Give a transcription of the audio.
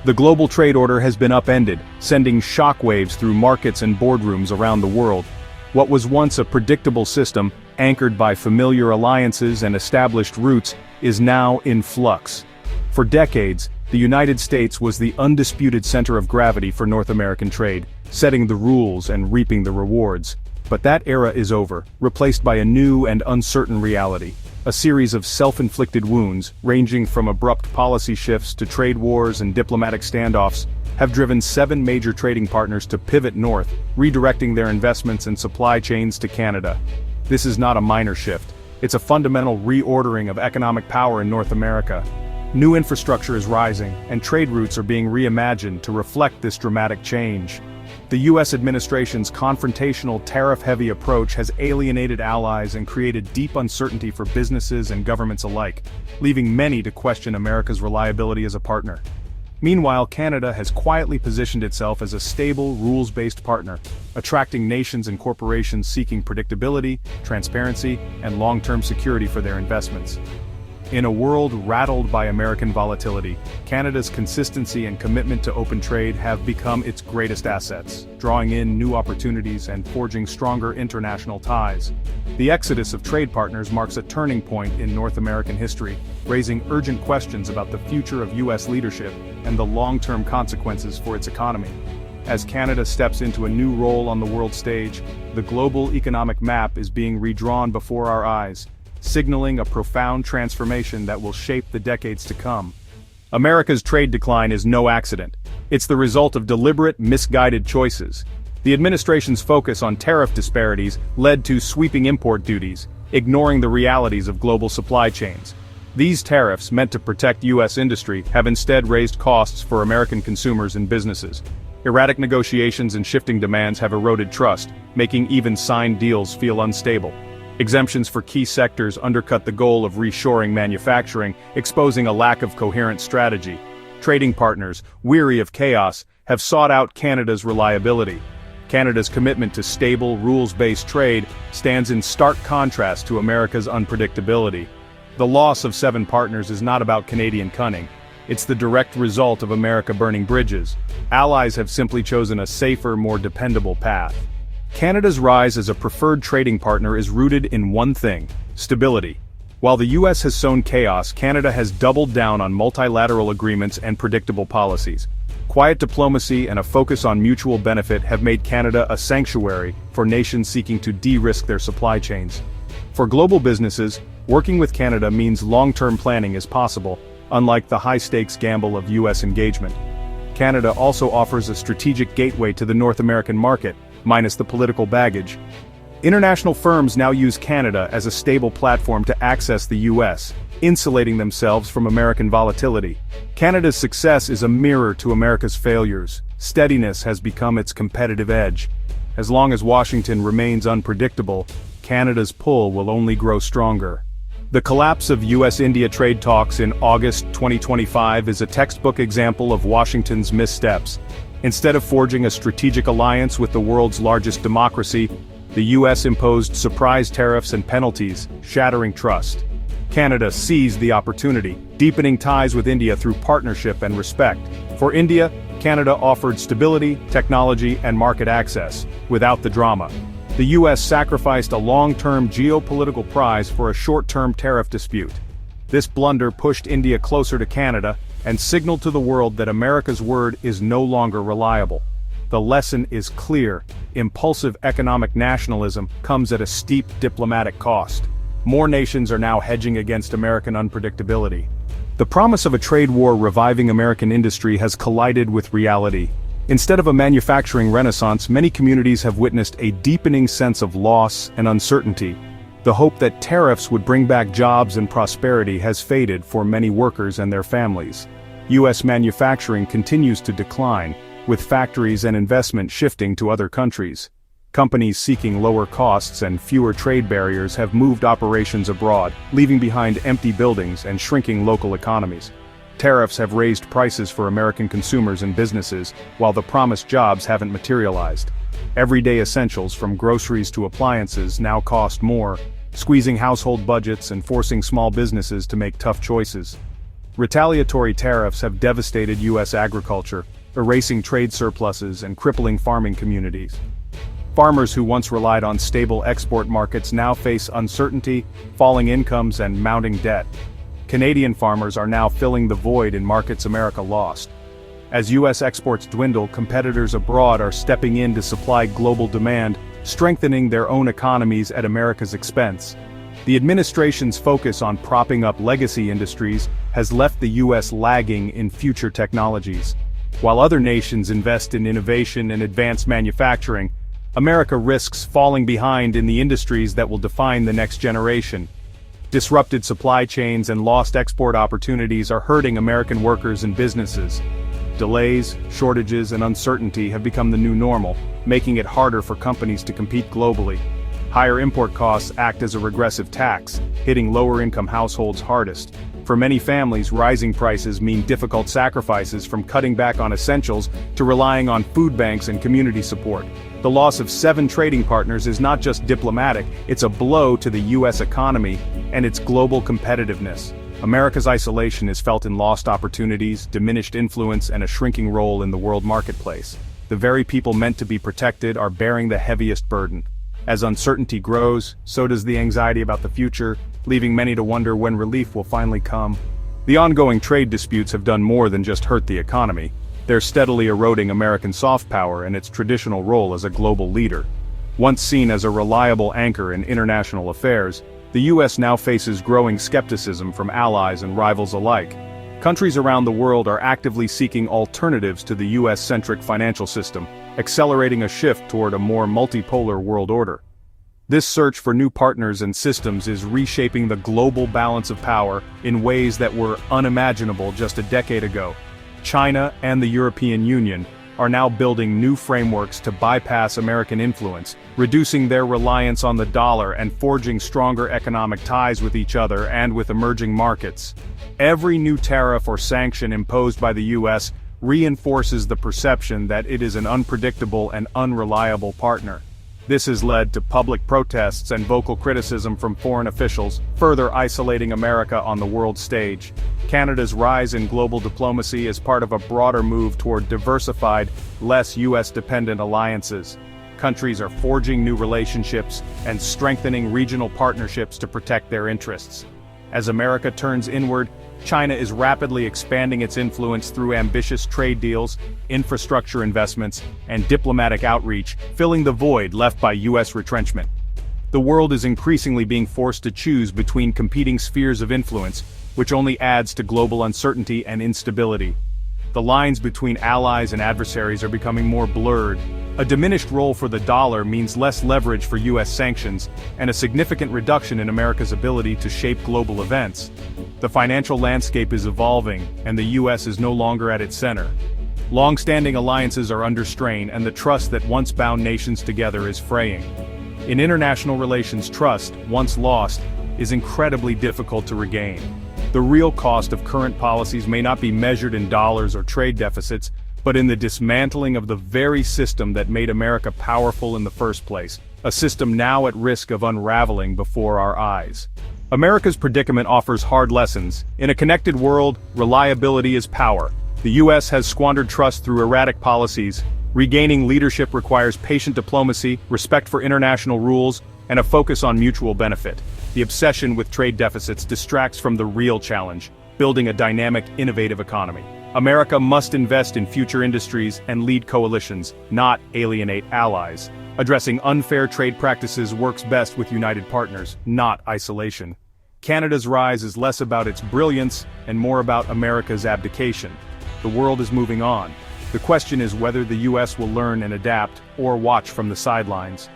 The global trade order has been upended, sending shockwaves through markets and boardrooms around the world. What was once a predictable system, anchored by familiar alliances and established roots, is now in flux. For decades, the United States was the undisputed center of gravity for North American trade, setting the rules and reaping the rewards. But that era is over, replaced by a new and uncertain reality. A series of self-inflicted wounds, ranging from abrupt policy shifts to trade wars and diplomatic standoffs, have driven 7 major trading partners to pivot north, redirecting their investments and supply chains to Canada. This is not a minor shift. It's a fundamental reordering of economic power in North America. New infrastructure is rising, and trade routes are being reimagined to reflect this dramatic change. The U.S. administration's confrontational, tariff-heavy approach has alienated allies and created deep uncertainty for businesses and governments alike, leaving many to question America's reliability as a partner. Meanwhile, Canada has quietly positioned itself as a stable, rules-based partner, attracting nations and corporations seeking predictability, transparency, and long-term security for their investments. In a world rattled by American volatility, Canada's consistency and commitment to open trade have become its greatest assets, drawing in new opportunities and forging stronger international ties. The exodus of trade partners marks a turning point in North American history, raising urgent questions about the future of U.S. leadership and the long-term consequences for its economy. As Canada steps into a new role on the world stage, the global economic map is being redrawn before our eyes, signaling a profound transformation that will shape the decades to come. America's trade decline is no accident. It's the result of deliberate, misguided choices. The administration's focus on tariff disparities led to sweeping import duties, ignoring the realities of global supply chains. These tariffs, meant to protect U.S. industry, have instead raised costs for American consumers and businesses. Erratic negotiations and shifting demands have eroded trust, making even signed deals feel unstable. Exemptions for key sectors undercut the goal of reshoring manufacturing, exposing a lack of coherent strategy. Trading partners, weary of chaos, have sought out Canada's reliability. Canada's commitment to stable, rules-based trade stands in stark contrast to America's unpredictability. The loss of 7 partners is not about Canadian cunning. It's the direct result of America burning bridges. Allies have simply chosen a safer, more dependable path. Canada's rise as a preferred trading partner is rooted in one thing: stability. While the U.S. has sown chaos, Canada has doubled down on multilateral agreements and predictable policies. Quiet diplomacy and a focus on mutual benefit have made Canada a sanctuary for nations seeking to de-risk their supply chains. For global businesses, working with Canada means long-term planning is possible, unlike the high-stakes gamble of U.S. engagement. Canada also offers a strategic gateway to the North American market, minus the political baggage. International firms now use Canada as a stable platform to access the U.S., insulating themselves from American volatility. Canada's success is a mirror to America's failures. Steadiness has become its competitive edge. As long as Washington remains unpredictable, Canada's pull will only grow stronger. The collapse of U.S.-India trade talks in August 2025 is a textbook example of Washington's missteps. Instead of forging a strategic alliance with the world's largest democracy, the U.S. imposed surprise tariffs and penalties, shattering trust. Canada seized the opportunity, deepening ties with India through partnership and respect. For India, Canada offered stability, technology, and market access, without the drama. The U.S. sacrificed a long-term geopolitical prize for a short-term tariff dispute. This blunder pushed India closer to Canada and signaled to the world that America's word is no longer reliable. The lesson is clear: impulsive economic nationalism comes at a steep diplomatic cost. More nations are now hedging against American unpredictability. The promise of a trade war reviving American industry has collided with reality. Instead of a manufacturing renaissance, many communities have witnessed a deepening sense of loss and uncertainty. The hope that tariffs would bring back jobs and prosperity has faded for many workers and their families. U.S. manufacturing continues to decline, with factories and investment shifting to other countries. Companies seeking lower costs and fewer trade barriers have moved operations abroad, leaving behind empty buildings and shrinking local economies. Tariffs have raised prices for American consumers and businesses, while the promised jobs haven't materialized. Everyday essentials from groceries to appliances now cost more, squeezing household budgets and forcing small businesses to make tough choices. Retaliatory tariffs have devastated U.S. agriculture, erasing trade surpluses and crippling farming communities. Farmers who once relied on stable export markets now face uncertainty, falling incomes, and mounting debt. Canadian farmers are now filling the void in markets America lost. As U.S. exports dwindle, competitors abroad are stepping in to supply global demand, strengthening their own economies at America's expense. The administration's focus on propping up legacy industries has left the U.S. lagging in future technologies. While other nations invest in innovation and advanced manufacturing, America risks falling behind in the industries that will define the next generation. Disrupted supply chains and lost export opportunities are hurting American workers and businesses. Delays, shortages, and uncertainty have become the new normal, making it harder for companies to compete globally. Higher import costs act as a regressive tax, hitting lower-income households hardest. For many families, rising prices mean difficult sacrifices, from cutting back on essentials to relying on food banks and community support. The loss of 7 trading partners is not just diplomatic, it's a blow to the U.S. economy and its global competitiveness. America's isolation is felt in lost opportunities, diminished influence, and a shrinking role in the world marketplace. The very people meant to be protected are bearing the heaviest burden. As uncertainty grows, so does the anxiety about the future, leaving many to wonder when relief will finally come. The ongoing trade disputes have done more than just hurt the economy. They're steadily eroding American soft power and its traditional role as a global leader. Once seen as a reliable anchor in international affairs, the U.S. now faces growing skepticism from allies and rivals alike. Countries around the world are actively seeking alternatives to the U.S.-centric financial system, accelerating a shift toward a more multipolar world order. This search for new partners and systems is reshaping the global balance of power in ways that were unimaginable just a decade ago. China and the European Union are now building new frameworks to bypass American influence, reducing their reliance on the dollar and forging stronger economic ties with each other and with emerging markets. Every new tariff or sanction imposed by the U.S. reinforces the perception that it is an unpredictable and unreliable partner. This has led to public protests and vocal criticism from foreign officials, further isolating America on the world stage. Canada's rise in global diplomacy is part of a broader move toward diversified, less U.S.-dependent alliances. Countries are forging new relationships and strengthening regional partnerships to protect their interests. As America turns inward, China is rapidly expanding its influence through ambitious trade deals, infrastructure investments, and diplomatic outreach, filling the void left by U.S. retrenchment. The world is increasingly being forced to choose between competing spheres of influence, which only adds to global uncertainty and instability. The lines between allies and adversaries are becoming more blurred. A diminished role for the dollar means less leverage for U.S. sanctions, and a significant reduction in America's ability to shape global events. The financial landscape is evolving, and the U.S. is no longer at its center. Long-standing alliances are under strain, and the trust that once bound nations together is fraying. In international relations, trust, once lost, is incredibly difficult to regain. The real cost of current policies may not be measured in dollars or trade deficits, but in the dismantling of the very system that made America powerful in the first place, a system now at risk of unraveling before our eyes. America's predicament offers hard lessons. In a connected world, reliability is power. The U.S. has squandered trust through erratic policies. Regaining leadership requires patient diplomacy, respect for international rules, and a focus on mutual benefit. The obsession with trade deficits distracts from the real challenge, building a dynamic, innovative economy. America must invest in future industries and lead coalitions, not alienate allies. Addressing unfair trade practices works best with united partners, not isolation. Canada's rise is less about its brilliance and more about America's abdication. The world is moving on. The question is whether the U.S. will learn and adapt, or watch from the sidelines.